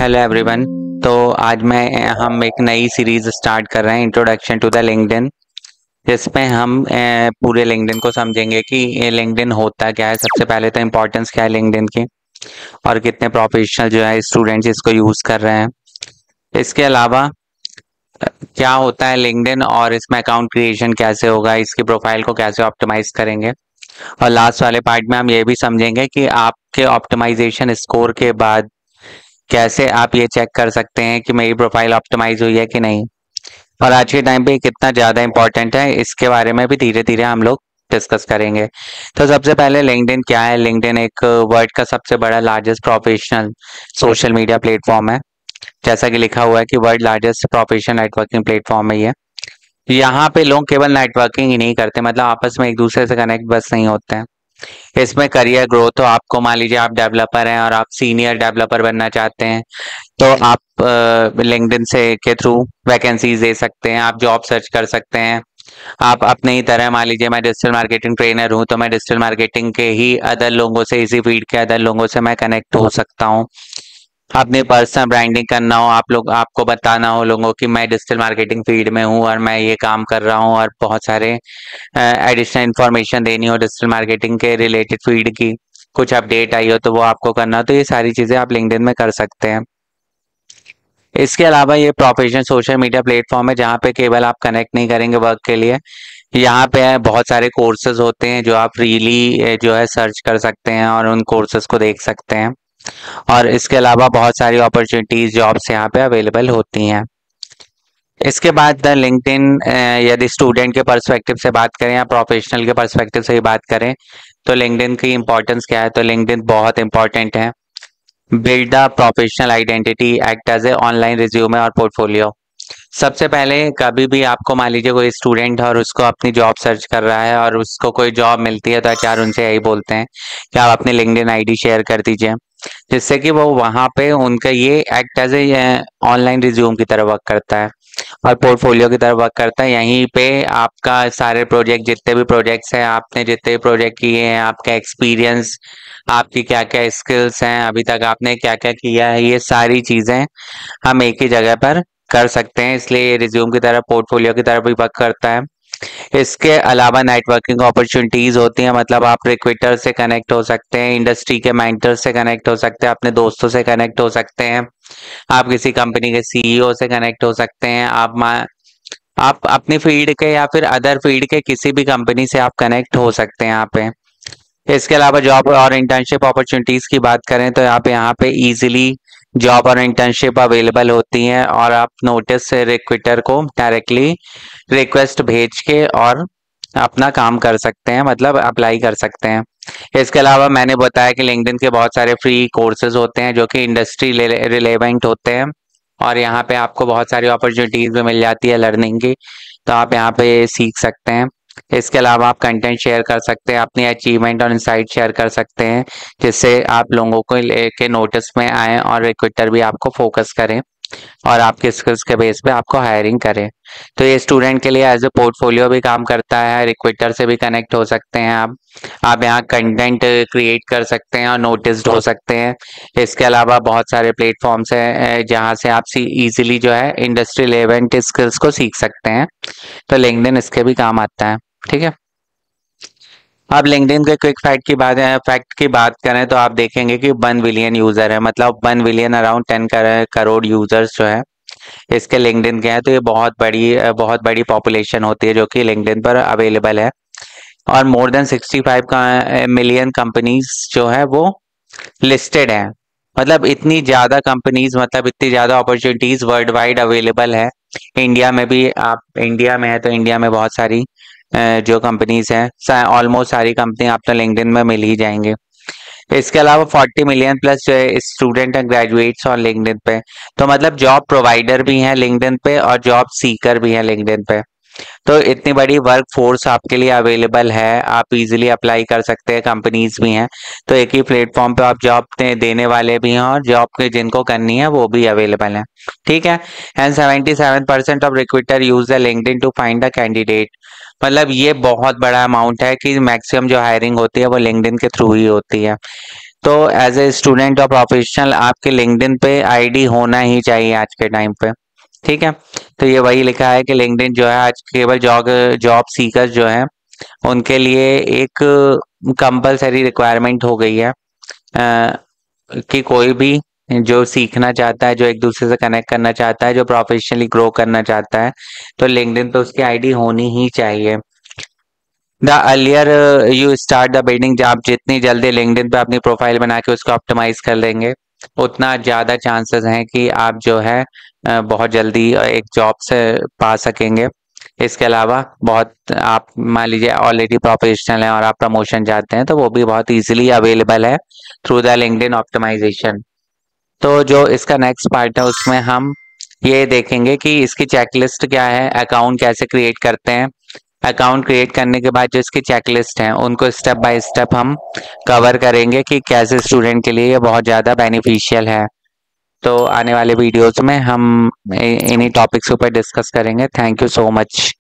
Hello everyone. तो आज हम एक नई सीरीज स्टार्ट कर रहे हैं, इंट्रोडक्शन टू द लिंक्डइन, जिसमें हम पूरे लिंक्डइन को समझेंगे कि ये लिंक्डइन होता क्या है। सबसे पहले तो इम्पोर्टेंस क्या है लिंक्डइन की, और कितने प्रोफेशनल जो है स्टूडेंट्स इसको यूज़ कर रहे हैं। इसके अलावा क्या होता है लिंक्डइन, और इसमें अकाउंट क्रिएशन कैसे होगा, इसकी प्रोफाइल को कैसे ऑप्टिमाइज करेंगे। और लास्ट वाले पार्ट में हम ये भी समझेंगे कि आपके ऑप्टिमाइजेशन स्कोर के बाद कैसे आप ये चेक कर सकते हैं कि मेरी प्रोफाइल ऑप्टिमाइज हुई है कि नहीं। और आज के टाइम पे कितना ज़्यादा इंपॉर्टेंट है, इसके बारे में भी धीरे धीरे हम लोग डिस्कस करेंगे। तो सबसे पहले लिंक्डइन क्या है। लिंक्डइन एक वर्ल्ड का सबसे बड़ा largest professional social media platform है। जैसा कि लिखा हुआ है कि world largest professional networking platform है ये। यहाँ पे लोग केवल नेटवर्किंग ही नहीं करते, मतलब आपस में एक दूसरे से कनेक्ट बस नहीं होते हैं। इसमें करियर ग्रोथ, तो आपको मान लीजिए आप डेवलपर हैं और आप सीनियर डेवलपर बनना चाहते हैं, तो आप लिंक्डइन से के थ्रू वैकेंसीज दे सकते हैं, आप जॉब सर्च कर सकते हैं। आप अपने ही तरह, मान लीजिए मैं डिजिटल मार्केटिंग ट्रेनर हूं, तो मैं डिजिटल मार्केटिंग के ही अदर लोगों से, इसी फील्ड के अदर लोगों से मैं कनेक्ट हो सकता हूं। अपनी पर्सनल ब्रांडिंग करना हो, आपको बताना हो लोगों की मैं डिजिटल मार्केटिंग फील्ड में हूं और मैं ये काम कर रहा हूं, और बहुत सारे एडिशनल इंफॉर्मेशन देनी हो डिजिटल मार्केटिंग के रिलेटेड फील्ड की, कुछ अपडेट आई हो तो वो आपको करना हो, तो ये सारी चीज़ें आप लिंक्डइन में कर सकते हैं। इसके अलावा ये प्रोफेशनल सोशल मीडिया प्लेटफॉर्म है, जहाँ पे केवल आप कनेक्ट नहीं करेंगे वर्क के लिए। यहाँ पे बहुत सारे कोर्सेज होते हैं जो आप फ्रीली जो है सर्च कर सकते हैं और उन कोर्सेज को देख सकते हैं। और इसके अलावा बहुत सारी अपॉर्चुनिटीज जॉब्स यहाँ पे अवेलेबल होती हैं। इसके बाद द लिंक्डइन, यदि स्टूडेंट के पर्सपेक्टिव से बात करें या प्रोफेशनल के पर्सपेक्टिव से ही बात करें, तो लिंक्डइन की इंपॉर्टेंस क्या है। तो लिंक्डइन बहुत इंपॉर्टेंट है। Build a professional identity, act as a online resume और पोर्टफोलियो। सबसे पहले कभी भी आपको मान लीजिए कोई स्टूडेंट है और उसको अपनी जॉब सर्च कर रहा है और उसको कोई जॉब मिलती है, तो एचआर उनसे यही बोलते हैं कि आप अपनी लिंक्डइन आईडी शेयर कर दीजिए, जिससे कि वो वहाँ पे उनका ये act as a online resume की तरह वर्क करता है और पोर्टफोलियो की तरह वर्क करता है। यहीं पे आपका सारे प्रोजेक्ट, जितने भी प्रोजेक्ट्स हैं, आपने जितने भी प्रोजेक्ट किए हैं, आपका एक्सपीरियंस, आपकी क्या क्या स्किल्स हैं, अभी तक आपने क्या क्या किया है, ये सारी चीज़ें हम एक ही जगह पर कर सकते हैं। इसलिए ये रिज्यूम की तरह, पोर्टफोलियो की तरह भी वर्क करता है। इसके अलावा नेटवर्किंग अपॉर्चुनिटीज होती हैं, मतलब आप रिक्रूटर से कनेक्ट हो सकते हैं, इंडस्ट्री के मेंटर से कनेक्ट हो सकते हैं, अपने दोस्तों से कनेक्ट हो सकते हैं, आप किसी कंपनी के सीईओ से कनेक्ट हो सकते हैं, आप अपनी फील्ड के या फिर अदर फील्ड के किसी भी कंपनी से आप कनेक्ट हो सकते हैं यहाँ पे। इसके अलावा जॉब और इंटर्नशिप अपॉर्चुनिटीज की बात करें तो आप यहाँ पे इजीली जॉब और इंटर्नशिप अवेलेबल होती हैं, और आप नोटिस से रिक्रूटर को डायरेक्टली रिक्वेस्ट भेज के और अपना काम कर सकते हैं, मतलब अप्लाई कर सकते हैं। इसके अलावा मैंने बताया कि लिंक्डइन के बहुत सारे फ्री कोर्सेज होते हैं जो कि इंडस्ट्री रिलेवेंट होते हैं, और यहाँ पे आपको बहुत सारी अपॉर्चुनिटीज भी मिल जाती है लर्निंग की, तो आप यहाँ पे सीख सकते हैं। इसके अलावा आप कंटेंट शेयर कर सकते हैं, अपनी अचीवमेंट और इनसाइट शेयर कर सकते हैं, जिससे आप लोगों को लेके नोटिस में आए और रिक्रूटर भी आपको फोकस करें और आपके स्किल्स के बेस पे आपको हायरिंग करें। तो ये स्टूडेंट के लिए एज ए पोर्टफोलियो भी काम करता है, रिक्रूटर से भी कनेक्ट हो सकते हैं आप यहाँ कंटेंट क्रिएट कर सकते हैं और नोटिस्ड हो सकते हैं। इसके अलावा बहुत सारे प्लेटफॉर्म्स हैं जहाँ से आप इजीली जो है इंडस्ट्री रिलेवेंट स्किल्स को सीख सकते हैं, तो लिंक्डइन इसके भी काम आता है। ठीक है। अब लिंक्डइन के क्विक फैक्ट की बात करें तो आप देखेंगे कि 1 बिलियन यूजर है, मतलब 1 बिलियन अराउंड 10 करोड़ यूजर्स जो है इसके लिंक्डइन के हैं। तो ये बहुत बड़ी पॉपुलेशन होती है जो कि लिंक्डइन पर अवेलेबल है, और मोर देन 65 मिलियन कंपनीज जो है वो लिस्टेड है। मतलब इतनी ज्यादा कंपनीज, मतलब इतनी ज्यादा अपॉर्चुनिटीज वर्ल्ड वाइड अवेलेबल है। इंडिया में भी, आप इंडिया में है तो इंडिया में बहुत सारी जो कंपनीज हैं, ऑलमोस्ट सारी कंपनी आपको लिंक्डइन में मिल ही जाएंगे। इसके अलावा 40 मिलियन प्लस जो है स्टूडेंट एंड ग्रेजुएट्स और लिंक्डइन पे, तो मतलब जॉब प्रोवाइडर भी हैं लिंक्डइन पे और जॉब सीकर भी हैं लिंक्डइन पे। तो इतनी बड़ी वर्क फोर्स आपके लिए अवेलेबल है, आप इजीली अप्लाई कर सकते हैं, कंपनीज भी हैं, तो एक ही प्लेटफॉर्म पे आप जॉब देने वाले भी हैं और जॉब के जिनको करनी है वो भी अवेलेबल है। ठीक है। And 77% of recruiter use the LinkedIn to find the candidate. मतलब ये बहुत बड़ा अमाउंट है कि मैक्सिमम जो हायरिंग होती है वो लिंक्डइन के थ्रू ही होती है। तो एज ए स्टूडेंट और प्रोफेशनल आपके लिंक्डइन पे आईडी होना ही चाहिए आज के टाइम पे, ठीक है। तो ये वही लिखा है कि लिंक्डइन जो है आज केवल जॉब सीकर्स जो है उनके लिए एक कंपलसरी रिक्वायरमेंट हो गई है, कि कोई भी जो सीखना चाहता है, जो एक दूसरे से कनेक्ट करना चाहता है, जो प्रोफेशनली ग्रो करना चाहता है, तो लिंक्डइन पे उसकी आईडी होनी ही चाहिए। The earlier you start the building, आप जितनी जल्दी लिंक्डइन पे अपनी प्रोफाइल बना के उसको ऑप्टिमाइज कर लेंगे, उतना ज़्यादा चांसेस हैं कि आप जो है बहुत जल्दी एक जॉब से पा सकेंगे। इसके अलावा बहुत, आप मान लीजिए ऑलरेडी प्रोफेशनल हैं और आप प्रमोशन चाहते हैं, तो वो भी बहुत इजीली अवेलेबल है थ्रू द लिंक्डइन ऑप्टिमाइजेशन। तो जो इसका नेक्स्ट पार्ट है उसमें हम ये देखेंगे कि इसकी चेकलिस्ट क्या है, अकाउंट कैसे क्रिएट करते हैं। अकाउंट क्रिएट करने के बाद जो इसकी चेकलिस्ट है उनको स्टेप बाय स्टेप हम कवर करेंगे कि कैसे स्टूडेंट के लिए ये बहुत ज़्यादा बेनिफिशियल है। तो आने वाले वीडियोस में हम इन्हीं टॉपिक्स ऊपर डिस्कस करेंगे। Thank you so much.